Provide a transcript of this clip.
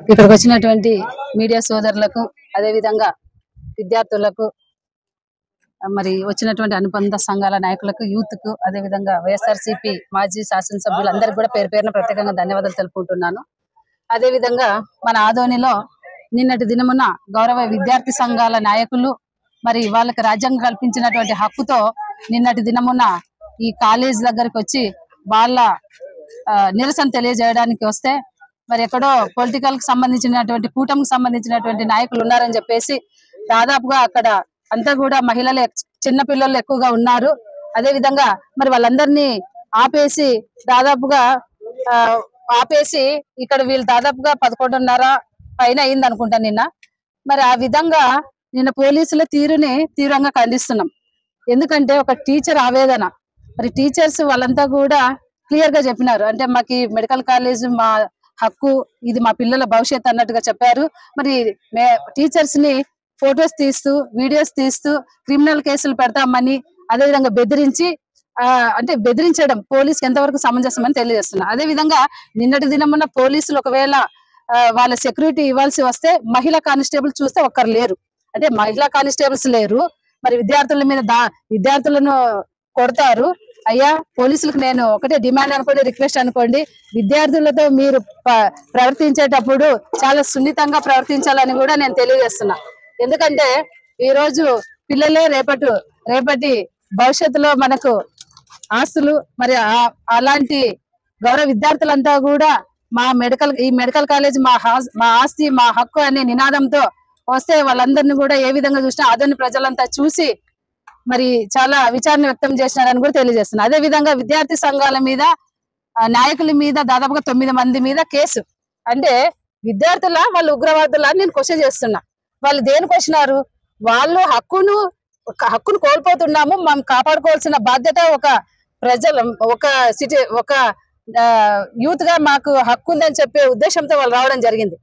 ఇక్కడికి వచ్చినటువంటి మీడియా సోదరులకు అదే విధంగా విద్యార్థులకు మరి వచ్చినటువంటి అనుబంధ సంఘాల నాయకులకు యూత్ కు అదే విధంగా వైఎస్ఆర్సీపీ మాజీ శాసనసభ్యులందరికీ కూడా పేరు పేరున ప్రత్యేకంగా ధన్యవాదాలు తెలుపుకుంటున్నాను. అదే విధంగా మన ఆదోనిలో నిన్నటి దినమున గౌరవ విద్యార్థి సంఘాల నాయకులు మరి వాళ్ళకి రాజ్యాంగం కల్పించినటువంటి హక్కుతో నిన్నటి దినమున ఈ కాలేజ్ దగ్గరికి వచ్చి వాళ్ళ నిరసన తెలియజేయడానికి వస్తే మరి ఎక్కడో పొలిటికల్ కి సంబంధించినటువంటి కూటమికి సంబంధించినటువంటి నాయకులు ఉన్నారని చెప్పేసి దాదాపుగా అక్కడ అంతా కూడా మహిళలే చిన్న పిల్లలు ఎక్కువగా ఉన్నారు. అదే విధంగా మరి వాళ్ళందరినీ ఆపేసి దాదాపుగా ఇక్కడ వీళ్ళు దాదాపుగా 11:30 పైన అయింది అనుకుంటా నిన్న. మరి ఆ విధంగా నిన్న పోలీసుల తీరుని తీవ్రంగా ఖండిస్తున్నాం. ఎందుకంటే ఒక టీచర్ ఆవేదన, మరి టీచర్స్ వాళ్ళంతా కూడా క్లియర్ గా చెప్పినారు. అంటే మాకు మెడికల్ కాలేజ్ మా హక్కు, ఇది మా పిల్లల భవిష్యత్తు అన్నట్టుగా చెప్పారు. మరి టీచర్స్ ని ఫొటోస్ తీస్తూ వీడియోస్ తీస్తూ క్రిమినల్ కేసులు పెడతామని అదే విధంగా బెదిరించి అంటే బెదిరించడం పోలీసుకి ఎంతవరకు సమంజసం అని తెలియజేస్తున్నా. అదే విధంగా నిన్నటి దినమున్న పోలీసులు ఒకవేళ వాళ్ళ సెక్యూరిటీ ఇవ్వాల్సి వస్తే మహిళా కానిస్టేబుల్ చూస్తే ఒక్కరు లేరు. అంటే మహిళా కానిస్టేబుల్స్ లేరు. మరి విద్యార్థుల మీద విద్యార్థులను కొడతారు. అయ్యా పోలీసులకు నేను ఒకటే డిమాండ్ అనుకోండి, రిక్వెస్ట్ అనుకోండి, విద్యార్థులతో మీరు ప్రవర్తించేటప్పుడు చాలా సున్నితంగా ప్రవర్తించాలని కూడా నేను తెలియజేస్తున్నా. ఎందుకంటే ఈ రోజు పిల్లలే రేపటి భవిష్యత్తులో మనకు ఆస్తులు. మరి అలాంటి గౌరవ విద్యార్థులంతా కూడా ఈ మెడికల్ కాలేజ్ మా ఆస్తి మా హక్కు అనే నినాదంతో వస్తే వాళ్ళందరినీ కూడా ఏ విధంగా చూసినా ఆదోని ప్రజలంతా చూసి మరి చాలా విచారణ వ్యక్తం చేసినారని కూడా తెలియజేస్తున్నారు. అదే విధంగా విద్యార్థి సంఘాల మీద నాయకుల మీద దాదాపుగా 9 మంది మీద కేసు. అంటే విద్యార్థుల వాళ్ళు ఉగ్రవాదుల నేను క్వశ్చన్ చేస్తున్నా. వాళ్ళు దేనికి వచ్చినారు? వాళ్ళు హక్కును కోల్పోతున్నాము, మనం కాపాడుకోవాల్సిన బాధ్యత ఒక యూత్ గా మాకు హక్కు ఉందని చెప్పే ఉద్దేశంతో వాళ్ళు రావడం జరిగింది.